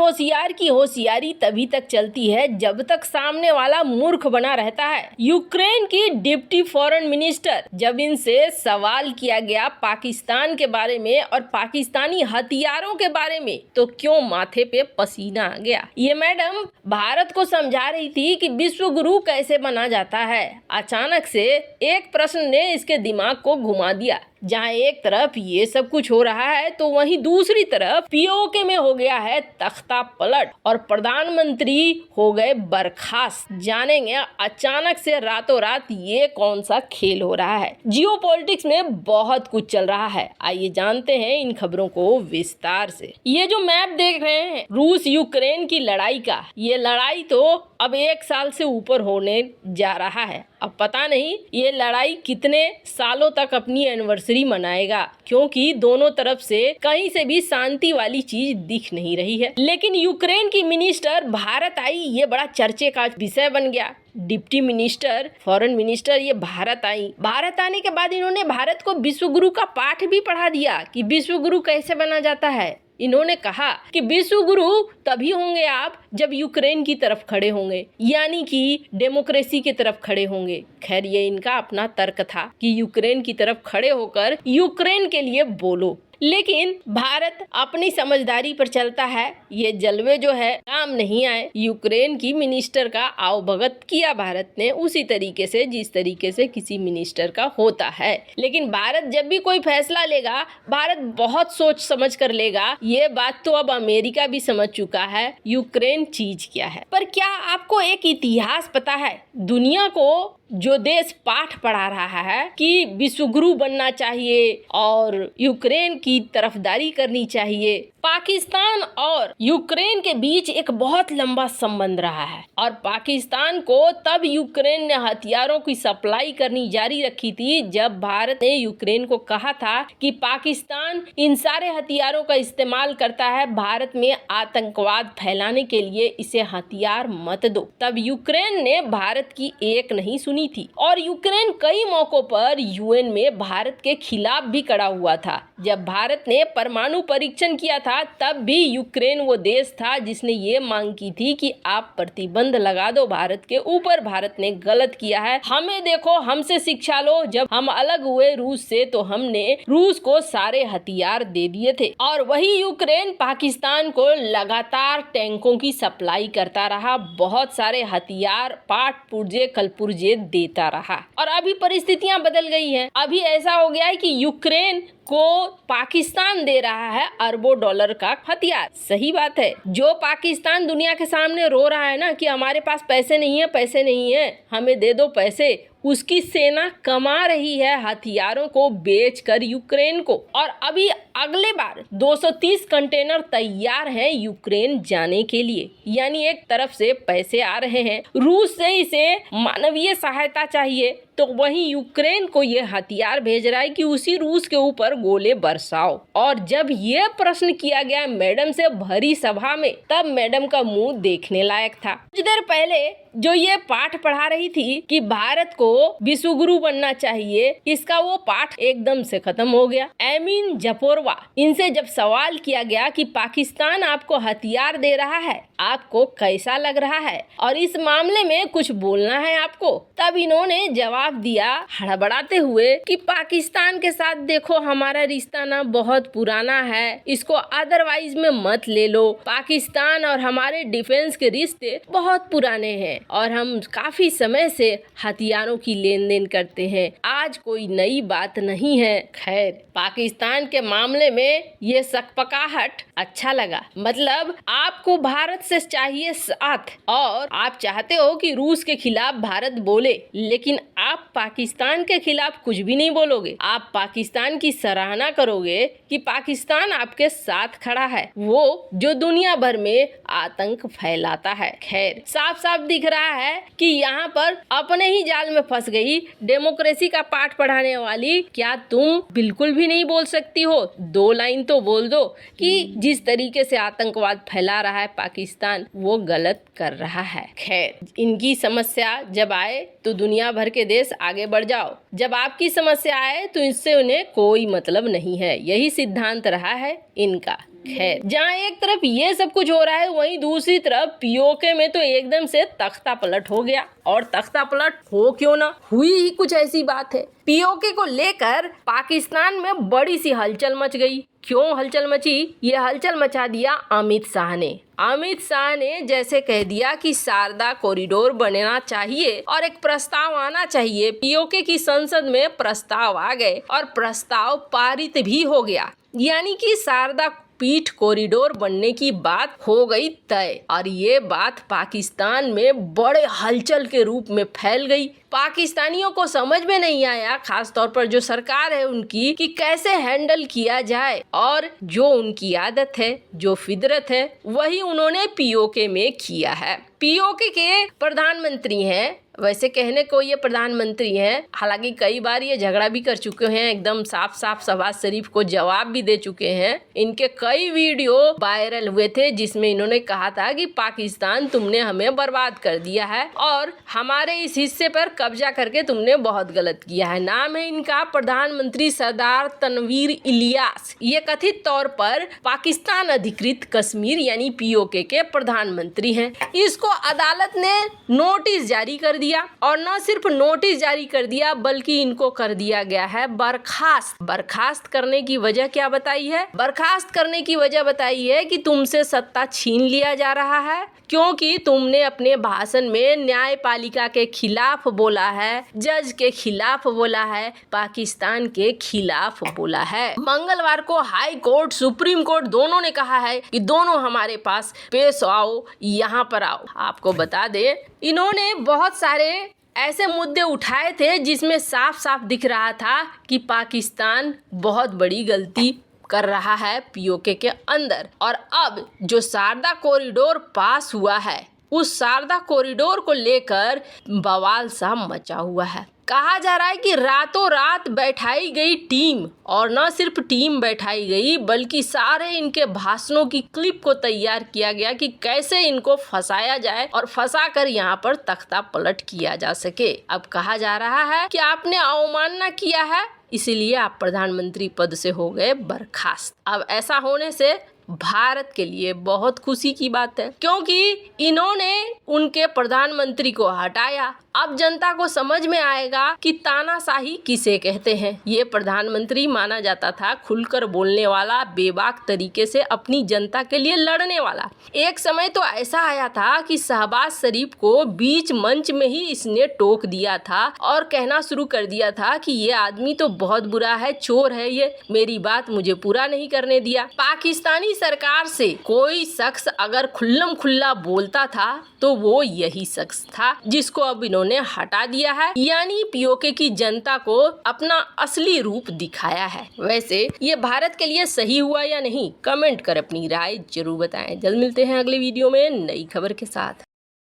होशियार की होशियारी तभी तक चलती है जब तक सामने वाला मूर्ख बना रहता है। यूक्रेन की डिप्टी फॉरेन मिनिस्टर, जब इनसे सवाल किया गया पाकिस्तान के बारे में और पाकिस्तानी हथियारों के बारे में, तो क्यों माथे पे पसीना आ गया। ये मैडम भारत को समझा रही थी कि विश्व गुरु कैसे बना जाता है। अचानक से एक प्रश्न ने इसके दिमाग को घुमा दिया। जहाँ एक तरफ ये सब कुछ हो रहा है तो वहीं दूसरी तरफ पीओके में हो गया है तख्ता पलट और प्रधानमंत्री हो गए बर्खास्त। जानेंगे अचानक से रातों रात ये कौन सा खेल हो रहा है। जियोपॉलिटिक्स में बहुत कुछ चल रहा है, आइए जानते हैं इन खबरों को विस्तार से। ये जो मैप देख रहे हैं रूस यूक्रेन की लड़ाई का, ये लड़ाई तो अब 1 साल से ऊपर होने जा रहा है। अब पता नहीं ये लड़ाई कितने सालों तक अपनी एनिवर्सरी मनाएगा, क्योंकि दोनों तरफ से कहीं से भी शांति वाली चीज दिख नहीं रही है। लेकिन यूक्रेन की मिनिस्टर भारत आई, ये बड़ा चर्चे का विषय बन गया। डिप्टी मिनिस्टर, फॉरेन मिनिस्टर ये भारत आई। भारत आने के बाद इन्होंने भारत को विश्व गुरु का पाठ भी पढ़ा दिया कि विश्व गुरु कैसे बना जाता है। इन्होंने कहा कि विश्व गुरु तभी होंगे आप जब यूक्रेन की तरफ खड़े होंगे, यानी कि डेमोक्रेसी की तरफ खड़े होंगे। खैर ये इनका अपना तर्क था कि यूक्रेन की तरफ खड़े होकर यूक्रेन के लिए बोलो। लेकिन भारत अपनी समझदारी पर चलता है। ये जलवे जो है काम नहीं आए। यूक्रेन की मिनिस्टर का आवभगत किया भारत ने उसी तरीके से जिस तरीके से किसी मिनिस्टर का होता है। लेकिन भारत जब भी कोई फैसला लेगा, भारत बहुत सोच समझ कर लेगा। ये बात तो अब अमेरिका भी समझ चुका है यूक्रेन चीज क्या है। पर क्या आपको एक इतिहास पता है? दुनिया को जो देश पाठ पढ़ा रहा है कि विश्व गुरु बनना चाहिए और यूक्रेन की तरफदारी करनी चाहिए, पाकिस्तान और यूक्रेन के बीच एक बहुत लंबा संबंध रहा है। और पाकिस्तान को तब यूक्रेन ने हथियारों की सप्लाई करनी जारी रखी थी जब भारत ने यूक्रेन को कहा था कि पाकिस्तान इन सारे हथियारों का इस्तेमाल करता है भारत में आतंकवाद फैलाने के लिए, इसे हथियार मत दो। तब यूक्रेन ने भारत की एक नहीं सुनी थी और यूक्रेन कई मौकों पर यूएन में भारत के खिलाफ भी खड़ा हुआ था। जब भारत ने परमाणु परीक्षण किया था तब भी यूक्रेन वो देश था जिसने ये मांग की थी कि आप प्रतिबंध लगा दो भारत के ऊपर। भारत ने गलत किया है, हमें देखो, हमसे शिक्षा लो। जब हम अलग हुए रूस से तो हमने रूस को सारे हथियार दे दिए थे और वही यूक्रेन पाकिस्तान को लगातार टैंकों की सप्लाई करता रहा, बहुत सारे हथियार पाठ पुर्जे कल पुर्जे देता रहा। और अभी परिस्थितियां बदल गई हैं। अभी ऐसा हो गया है कि यूक्रेन को पाकिस्तान दे रहा है अरबों डॉलर का हथियार। सही बात है, जो पाकिस्तान दुनिया के सामने रो रहा है ना कि हमारे पास पैसे नहीं है, पैसे नहीं है, हमें दे दो पैसे, उसकी सेना कमा रही है हथियारों को बेचकर यूक्रेन को। और अभी अगले बार 230 कंटेनर तैयार हैं यूक्रेन जाने के लिए। यानी एक तरफ से पैसे आ रहे हैं, रूस से इसे मानवीय सहायता चाहिए तो वहीं यूक्रेन को ये हथियार भेज रहा है कि उसी रूस के ऊपर गोले बरसाओ। और जब ये प्रश्न किया गया मैडम से भरी सभा में, तब मैडम का मुंह देखने लायक था। कुछ देर पहले जो ये पाठ पढ़ा रही थी कि भारत को विश्व गुरु बनना चाहिए, इसका वो पाठ एकदम से खत्म हो गया। एमीन जपोरवा, इनसे जब सवाल किया गया कि पाकिस्तान आपको हथियार दे रहा है, आपको कैसा लग रहा है और इस मामले में कुछ बोलना है आपको, तब इन्होंने जवाब दिया हड़बड़ाते हुए कि पाकिस्तान के साथ देखो हमारा रिश्ता ना बहुत पुराना है, इसको अदरवाइज में मत ले लो। पाकिस्तान और हमारे डिफेंस के रिश्ते बहुत पुराने हैं और हम काफी समय से हथियारों की लेन देन करते हैं, आज कोई नई बात नहीं है। खैर, पाकिस्तान के मामले में ये सकपकाहट अच्छा लगा। मतलब आपको भारत से चाहिए साथ और आप चाहते हो कि रूस के खिलाफ भारत बोले, लेकिन आप पाकिस्तान के खिलाफ कुछ भी नहीं बोलोगे। आप पाकिस्तान की सराहना करोगे कि पाकिस्तान आपके साथ खड़ा है, वो जो दुनिया भर में आतंक फैलाता है। खैर, साफ साफ दिख रहा है कि यहाँ पर अपने ही जाल में फंस गई डेमोक्रेसी का पाठ पढ़ाने वाली। क्या तुम बिल्कुल भी नहीं बोल सकती हो? 2 लाइन तो बोल दो कि जिस तरीके से आतंकवाद फैला रहा है पाकिस्तान, वो गलत कर रहा है। खैर, इनकी समस्या जब आए तो दुनिया भर के देश आगे बढ़ जाओ, जब आपकी समस्या आए तो इससे उन्हें कोई मतलब नहीं है। यही सिद्धांत रहा है इनका। खैर, जहाँ एक तरफ ये सब कुछ हो रहा है, वहीं दूसरी तरफ पीओके में तो एकदम से तख्ता पलट हो गया। और तख्ता पलट हो क्यों ना, हुई ही कुछ ऐसी बात है। पीओके को लेकर पाकिस्तान में बड़ी सी हलचल मच गई। क्यों हलचल मची? ये हलचल मचा दिया अमित शाह ने। अमित शाह ने जैसे कह दिया कि शारदा कॉरिडोर बनना चाहिए और एक प्रस्ताव आना चाहिए। पीओके की संसद में प्रस्ताव आ गए और प्रस्ताव पारित भी हो गया, यानी कि शारदा पीठ कॉरिडोर बनने की बात हो गई तय। और ये बात पाकिस्तान में बड़े हलचल के रूप में फैल गई। पाकिस्तानियों को समझ में नहीं आया, खास तौर पर जो सरकार है उनकी, कि कैसे हैंडल किया जाए। और जो उनकी आदत है, जो फितरत है, वही उन्होंने पीओके में किया है। पीओके के प्रधानमंत्री हैं, वैसे कहने को ये प्रधानमंत्री हैं, हालांकि कई बार ये झगड़ा भी कर चुके हैं, एकदम साफ साफ शहबाज शरीफ को जवाब भी दे चुके हैं। इनके कई वीडियो वायरल हुए थे जिसमें इन्होंने कहा था कि पाकिस्तान तुमने हमें बर्बाद कर दिया है और हमारे इस हिस्से पर कब्जा करके तुमने बहुत गलत किया है। नाम है इनका प्रधानमंत्री सरदार तनवीर इलियास। ये कथित तौर पर पाकिस्तान अधिकृत कश्मीर यानी पीओके के प्रधानमंत्री हैं। इसको अदालत ने नोटिस जारी कर दिया, और न सिर्फ नोटिस जारी कर दिया बल्कि इनको कर दिया गया है बर्खास्त। बर्खास्त करने की वजह क्या बताई है? बर्खास्त करने की वजह बताई है कि तुमसे सत्ता छीन लिया जा रहा है, क्योंकि तुमने अपने भाषण में न्यायपालिका के खिलाफ बोला है, जज के खिलाफ बोला है, पाकिस्तान के खिलाफ बोला है। मंगलवार को हाई कोर्ट, सुप्रीम कोर्ट दोनों ने कहा है कि दोनों हमारे पास पेश आओ, यहाँ पर आओ। आपको बता दें, इन्होंने बहुत सारे ऐसे मुद्दे उठाए थे जिसमें साफ साफ दिख रहा था कि पाकिस्तान बहुत बड़ी गलती कर रहा है पीओके के अंदर। और अब जो शारदा कॉरिडोर पास हुआ है, उस शारदा कॉरिडोर को लेकर बवाल सा मचा हुआ है। कहा जा रहा है कि रातों रात बैठाई गई टीम, और न सिर्फ टीम बैठाई गई बल्कि सारे इनके भाषणों की क्लिप को तैयार किया गया कि कैसे इनको फंसाया जाए और फंसा कर यहाँ पर तख्ता पलट किया जा सके। अब कहा जा रहा है कि आपने अवमानना किया है, इसीलिए आप प्रधानमंत्री पद से हो गए बर्खास्त। अब ऐसा होने से भारत के लिए बहुत खुशी की बात है, क्योंकि इन्होंने उनके प्रधानमंत्री को हटाया। अब जनता को समझ में आएगा कि तानाशाही किसे कहते हैं। ये प्रधानमंत्री माना जाता था खुलकर बोलने वाला, बेबाक तरीके से अपनी जनता के लिए लड़ने वाला। एक समय तो ऐसा आया था कि शहबाज शरीफ को बीच मंच में ही इसने टोक दिया था और कहना शुरू कर दिया था कि ये आदमी तो बहुत बुरा है, चोर है, ये मेरी बात मुझे पूरा नहीं करने दिया। पाकिस्तानी सरकार से कोई शख्स अगर खुल्लम खुल्ला बोलता था तो वो यही शख्स था, जिसको अब इन्होंने हटा दिया है, यानी पीओके की जनता को अपना असली रूप दिखाया है। वैसे ये भारत के लिए सही हुआ या नहीं, कमेंट कर अपनी राय जरूर बताएं। जल्द मिलते हैं अगले वीडियो में नई खबर के साथ।